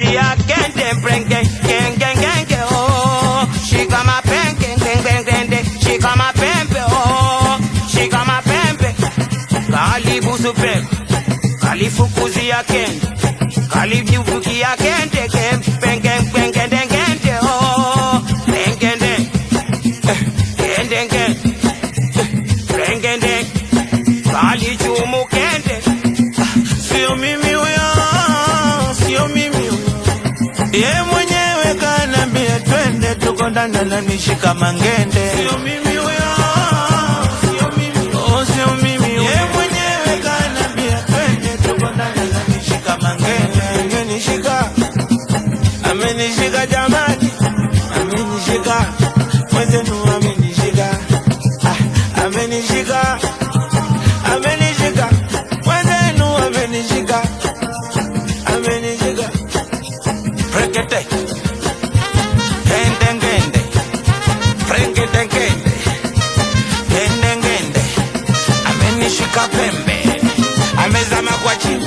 Ya kende brenge geng geng geng oh, shika mapenge geng geng geng, shika mapembe oh, shika mapembe. Kalibusu pepe, kalifukuzi ya kende, kalibuki ya kende geng geng geng geng geng oh, geng geng geng geng geng geng geng, kalichumu kende. Sio mimi huyo, sio mimi ye mwenyewe kanambia twende tuko ndani ananishika mangende. Sio mimi huyo, sio mimi, oh sio mimi huyo. Ye mwenyewe kanambia twende tuko ndani ananishika mangende. Amenishika, amenishika jamani, amenishika mwenzenu, amenishika amenishika, amenishika mwenzenu, amenishika amenishika. Prekete Gende ngende Prekete ngende Gende ngende amenishika pembe, amezama kwa chini.